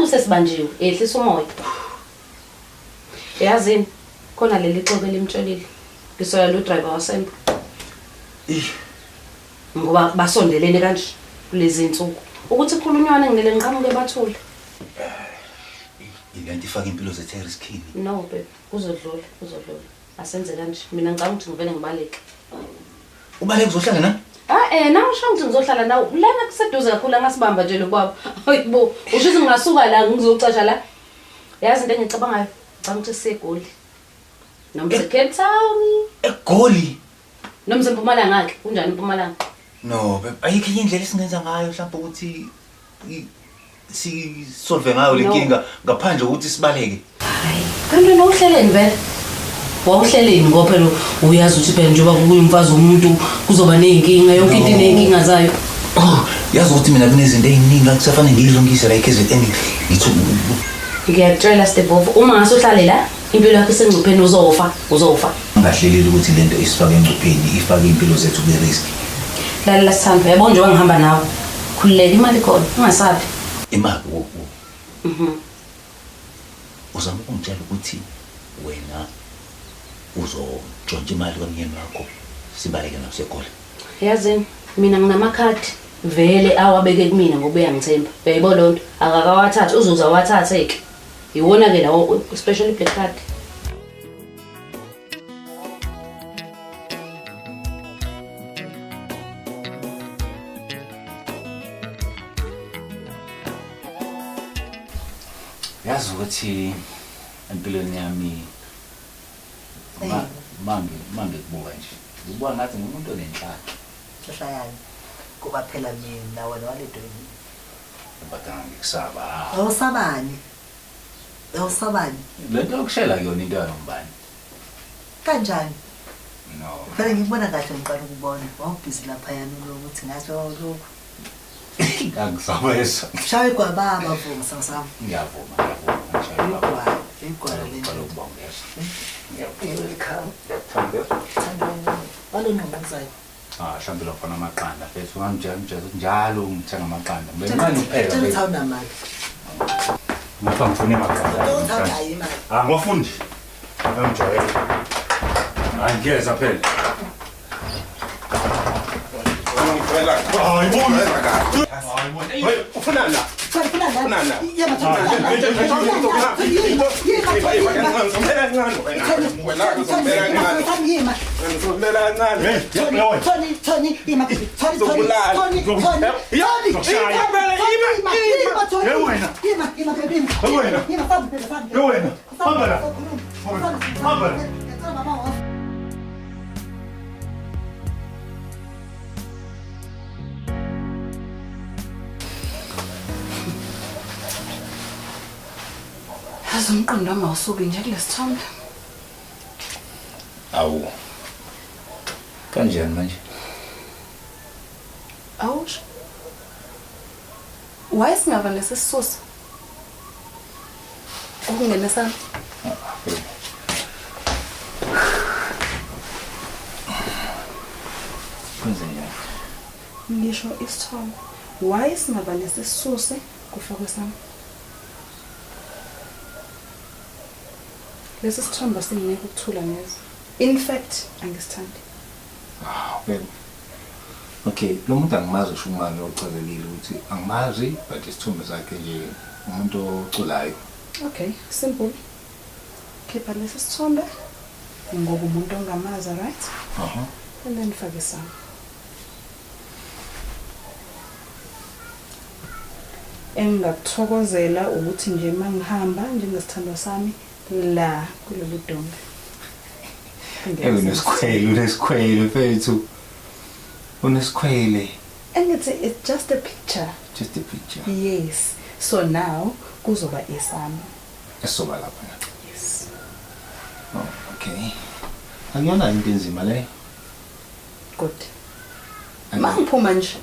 usesibanjiwe, ehlisa umoya. Yazini khona leli xobe limtshonile. Ngisoya lo driver wasembo. Ngoba basondelene kanje kulezi insuku. Ukuthi khulunywana nginele ngiqhamuke bathule. Ilento ifaka impilo zethu eriskini. No babe, uzodlula. Asenze kanje. Mina ngicabanga ukuthi ngivele ngibaleke. Ubaleke uzohlangana? Nawe usho ukuthi ngizohlala nawe. Lana kuseduze kakhulu angasibamba nje lo baba. Hayibo, usho ukuthi ngingasuka la ngizocasha la. Yazi into engicabangayo, ngicabanga ukuthi siseGoli. Noma Cape Town. eGoli? Noma eMpumalanga ke, kunjani eMpumalanga? No, ayikho indlela esingenza ngayo mhlawumbe ukuthi si solve ngayo lenkinga ngaphandle ukuthi sibaleke. Hayi, kanti wena uhleleni vele? Wawuhleleni ngoba phela uyazi ukuthi phela njengoba kuyimfazi umuntu kuzoba nezinkinga yonke into inezinkinga zayo. Yazi ukuthi mina kunezinto eziningi akusafanele ngizilungise la eKZN ngithi ngiyatshela Stebovu uma ngasohlale la impilo yakho isengcupheni uzofa. Ngahlelile ukuthi lento isifaka engcupheni ifake impilo zethu kwi-risk. Lalela Sithando, yabona njengoba ngihamba nawe. Khululeka imali khona, ungasabi. Imali uzama ukungitshela ukuthi wena uzotshontsha imali kamnyeni wakho sibaleke naseGoli. Yazini mina nginamakhadi vele awabeke kumina ngoba uyangithemba. Uyayibona lonto akakawathatha uzoza wathathe ke. Iwona ke lawo especially black card. yazi ukuthi empilweni yami mange kubuka nje ubuka ngathi ngumuntu onenhlalo Shayani kuba phela mina wena waledweni badanga ngikusaba awusabani lento yokushela kuyona into yalombani kanjani no phela ngibona kahle ngiqala ukubona wawubhizi lapha yana ukuthi ngathi lokho angisaba eso shaye kwababa mfo sasami ngiyavuma igwala lento ukubongeza welcome thank you walo nqozayo hlambela khona amaqanda bese ungamjela njalo ngithenga amaqanda ngibencane upheka bese uthawuna mali ngapha ngifuna amaqanda ngofundi ngimjwayele angiyeza phela Ufunana. Yazi umqondo wami awusuki nje kulesithombe. Awu. Kanjani manje? Awusho. Why singaba nesisusa? Ukungena sana. Kunzenya. Ngisho isithombe. Why singaba nesisusa kufakwe sana? Lesi sithombe singeke ukuthula neze. In fact, angisithandi. Well. Okay, lo muntu angimazi usho umani ochazelile ukuthi angimazi but isithombe sakhe nje umuntu oculayo. Okay, simple. Khipha lesi sithombe ngoba umuntu ongamazi, right? And then fake sana. Engakuthokozela ukuthi nje mangihamba njengesithando sami la kulolu donga. Unesikhwele mfethu. Unesikhwele. And it's just a picture. Just a picture. Yes. So now kuzoba isami. Esoba lapha. Yes. Oh, okay. Angiyona into enzima le. Good. Mangiphuma nje.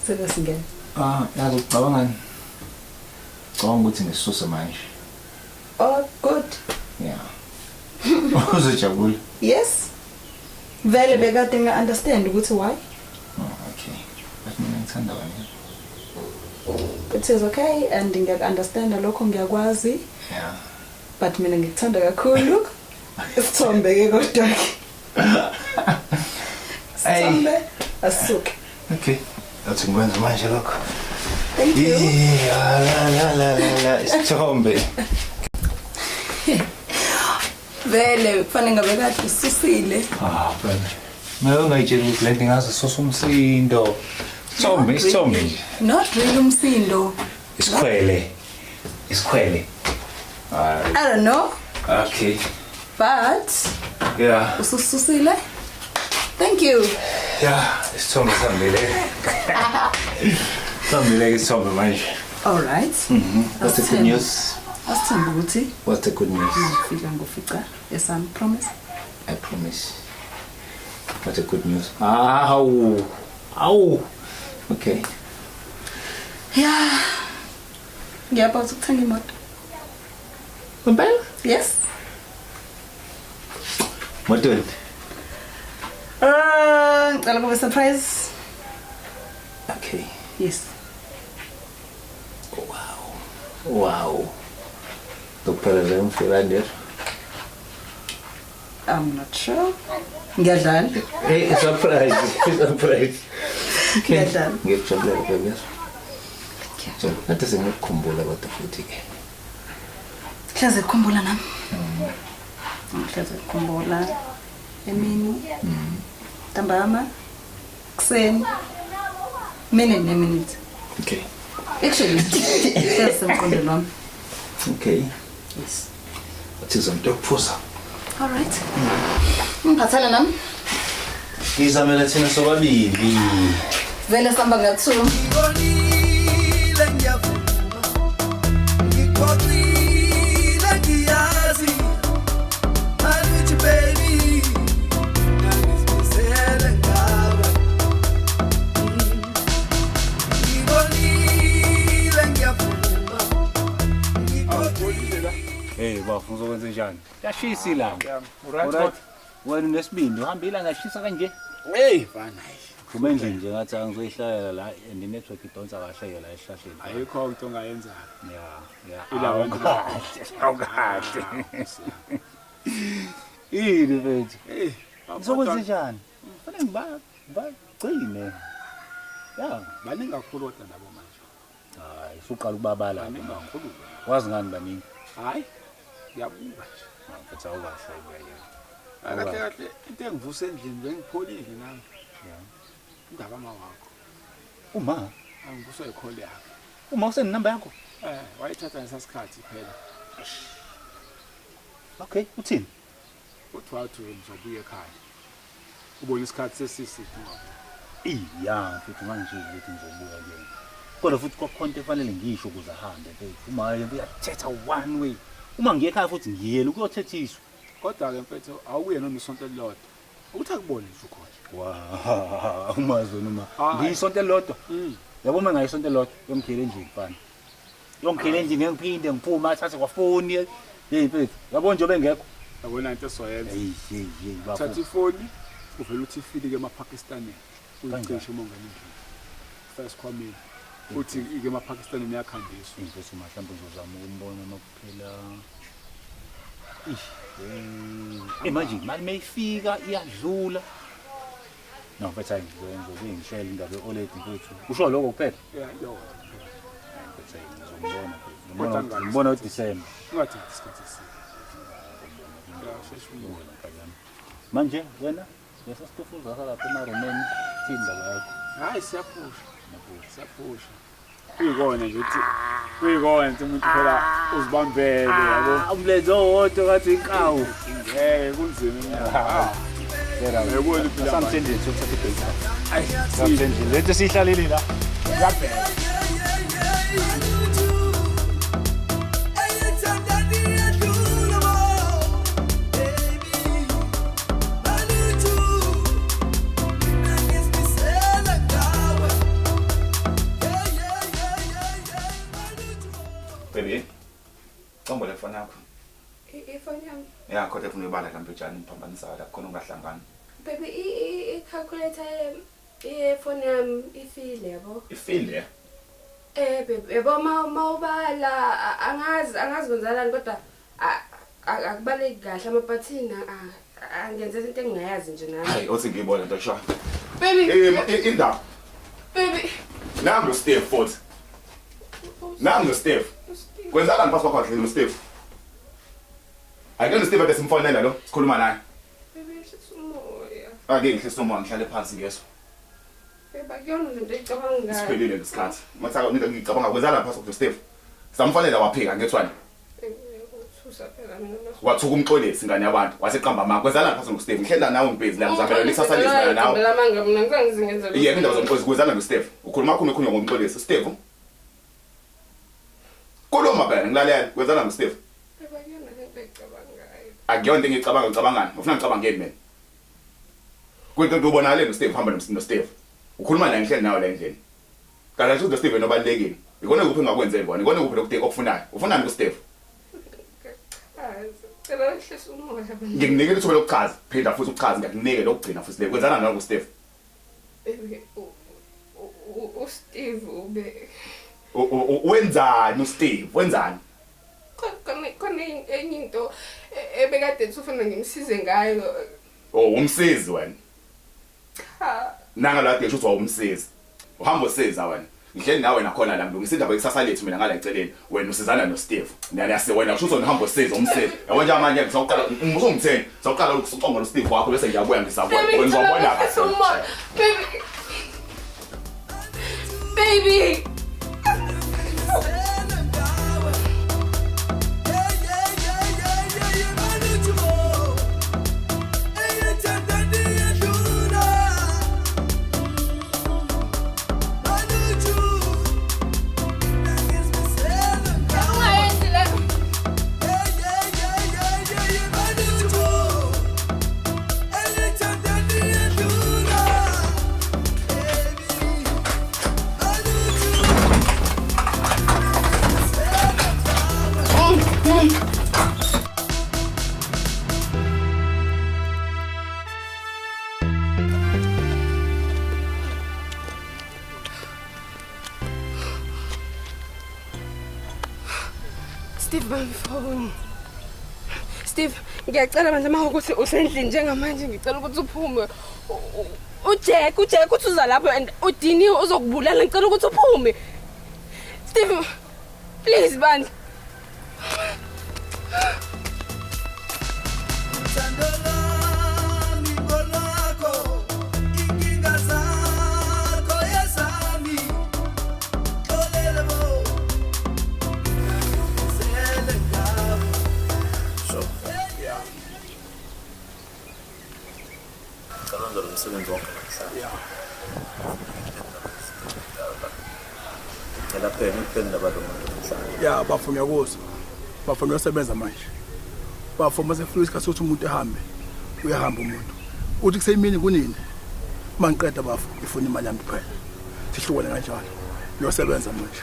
Sebe singena. Yazi ucabangani? Ngicabanga ukuthi ngisuse manje. Oh, good. Yeah. Uzojabula. Yes. Vele bekade nga-understand ukuthi why. Oh, okay. But mina ngithanda wena. It is okay and ngiyaku-understand lokho ngiyakwazi. Yeah. But mina ngikuthanda kakhulu. Isithombe ke kodwa ke. Isithombe asuke. Okay. That's ngikwenza manje lokho. Thank you. La isithombe. Vele kufanele ngabe kade ususile. Bana. Mina ungayitshela ukuthi lento ngaze sosa umsindo. Isithombe nje. Not really umsindo. Isikhwele. I don't know. Okay. But Yeah. usususile. Thank you. Yeah, isithombe sambile. Sambile isithombe manje. All right. What's the good news? Asithemba ukuthi What's the good news? ngifika ngofica esami, promise. I promise. What's the good news? Ow. Okay. Yeah. Ngiyabona ukuthenga imoto. Impela? Yes. Motweni. Ngicela kube surprise. Okay. Yes. Wow. Dokter Zem Firander. I'm not sure. Ngiyadlala. Hey, surprise. Surprise. Okay. Ngiyadlala. Ngiyajabula baby. So, nathi sengikukhumbula kodwa futhi ke. Hlaze ukukhumbula nami. Hlaze ukukhumbula emini. Ntambama. Kuseni. Minute. Okay. Actually, hlaze umqondo wami. Okay. Yes. Athi zonto yokuphuza. All right. Ngiphathana nami. Ngizamela thina sobabili. Vele sihamba ngakuthula. Hey bafuna uzokwenza njani? Yashisa ilanga. Alright. Wena nesibindi uhambile ngashisa kanje. Hey bana. Kuma endlini nje ngathi angizoyihlalela la and network idonsa kahle la esihlahleni. Ayikho into ongayenza. Yeah. Awukahle. Yini mfethu? Hey, Ngizokwenza njani? Kufanele ngibagcine. Ya, baningi kakhulu kodwa nabo manje. Hayi, usuqala ukubabala Baningi kakhulu. Wazi ngani baningi? Hayi. Ngiyabuka nje. Mfethu awukahle kuya. Akahle into engivuse endlini bengipholile nami. Yeah. Indaba mawakho. Uma, Angivuswe ikhole yakhe. uma usenenamba yakho? Wayithatha ngesasikhathi phela. Okay, uthini? Uthi wathi ngizobuya ekhaya. Ubona isikhathi sesisithi ngoba. Iya, mfethu manje ukuthi ngizobuya ke. Kodwa futhi kwakhonto efanele ngisho ukuze ahambe mfethu. Uma uyathetha one way. Uma ngiye ekhaya futhi ngiyele ukuyothethiswa. Kodwa ke mfethu awuye noma isonto elilodwa. Ukuthi akubone nje ukhona. Wow, umazwe noma ngiyisonto elilodwa. Yabo uma ngayisonto elilodwa yongikhele endlini mfana. Yongikhele endlini ngiphinde ngiphuma athathe kwafoni. Hey mfethu, yabo nje bengekho. Yabona into soyenza. Hey bafo. Thatha ifoni uvela uthi ifile ke emaPakistani. Uyicishe umongane endlini. First kwamini. Uthi ke emaPakistani niyakhandiswa. Mfethu mhlawumbe uzozama ukumbona nokuphela. Imagine manje mayifika iyadlula. No, mfethu ngizongishela indaba yeoledi mfethu. Usho lokho kuphela? Yeah, yo. Mfethu ngizombona uDecember. Ungathathi isikhathi eside. Manje wena yasasitofuza lapha emaromeni indaba yakho. Hayi siyaphusha. Siyaphusha. Uyikona nje uthi uyikona nje umuntu phela uzibambele yabo. Umlenze owodwa kathi inkawu. Ngeke kunzima. Yera uyabona impilo. Samthende sokuthatha ibheki. Hayi, samthende lethe sihlaleli la. Yaphela. Baby. Ngombole phone yakho. Ifoni yami. Ya kodwa ufuna ubala kampejani imphambanisa la khona ungahlangani. Baby i-calculator yefoni yami ifile yabo. Ifile? Baby yabo mawubala angazi kwenzalani kodwa akubaleki kahle amaphathini angenze into engingayazi nje nami. Hayi othi ngiyibona into sho. Baby. Indaba. Baby. Nangu Steve futhi. Nangu Steve. Kwenzakani phakathi kwakho no Steve? Akuyona Steve besimfonela lo, sikhuluma naye. Baby sisumoya. Ake ngihlisa umoya ngihlale phansi ngeso. Baby akuyona lento ecabanga ngayo. Siphelile lesikhathi. Mathaka ngicabanga kwenzakani phakathi kwakho Steve? Samfonela waphika ngethwani. Wathuka umxolisi ngane yabantu waseqamba mama kwenzalana phakathi noSteve ngihlela nawe ngibhizi la ngizamela lisasalisa nawe ngibela manga mina ngizangizenzela yeke indaba zomxolisi kwenzalana noSteve ukhuluma khona ngomxolisi Steve koloma bani ngilalela kwenzalana noSteve akuyona lento ecabanga ngayo akuyona into ngicabangani ufuna ngicabangeni mina kwento ubonakale noSteve hamba noSteve ukhuluma la ngihlela nawe la endlini kanti nje uSteve nobalekile ikona kuphi ngakwenzeni bona ikona kuphi okufunayo ufunani kuSteve Cela ngihlisa umoya bani. Ngikunikele ithuba lokuchaza, phinda futhi uchaze ngiyakunikela lokugcina futhi le kwenzana nawe uSteve. uSteve ube Wenzani uSteve? Wenzani? Khona enye into ebekade ufuna ngimsize ngayo. Oh, umsizi wena. Cha. Nanga la ngisho uthi wawumsizi. Uhamba usiza wena. Ngihleli nawe nakhona la ngilungisa indaba yekusasa lethu mina ngala eceleni wena usizana noSteve niyase wena usho uzonihamba usiza umsizi yabo nje manje ngizoqala umbuzo ungitheni ngizoqala ukuxoxa noSteve wakho bese ngiyabuya ngisabona wena uzobona baby Steve bamfoni. Steve, ngiyacela manje mawukuthi usendlini njengamanje ngicela ukuthi uphume. Ujack uthi uza lapha and udiniwe uzokubulala ngicela ukuthi uphume. Steve, please bandla. Umsebenzi wonke namhlanje. Ngela phela ngiphendula abantu namhlanje. Ya bafuna ukuzwa. Bafuna usebenza manje. Bafuna sefuna isikhathi sokuthi umuntu ehambe. Uyahamba umuntu. Uthi kuseyimini kunini. Mangiqeda bafu ngifuna imali yami kuphela. Sihlukene kanjalo. Uyosebenza manje.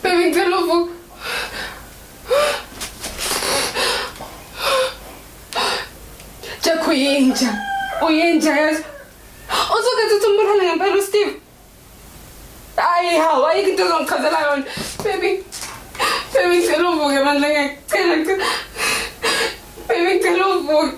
Baby, get over. Jack, uyenja yazi. Uzokuthi umbulala ngempela uSteve. Hayi hawa ayikho into ezongichazela yona. Baby, ngicela uvuke manje ngiyacela. Baby, ngicela uvuke.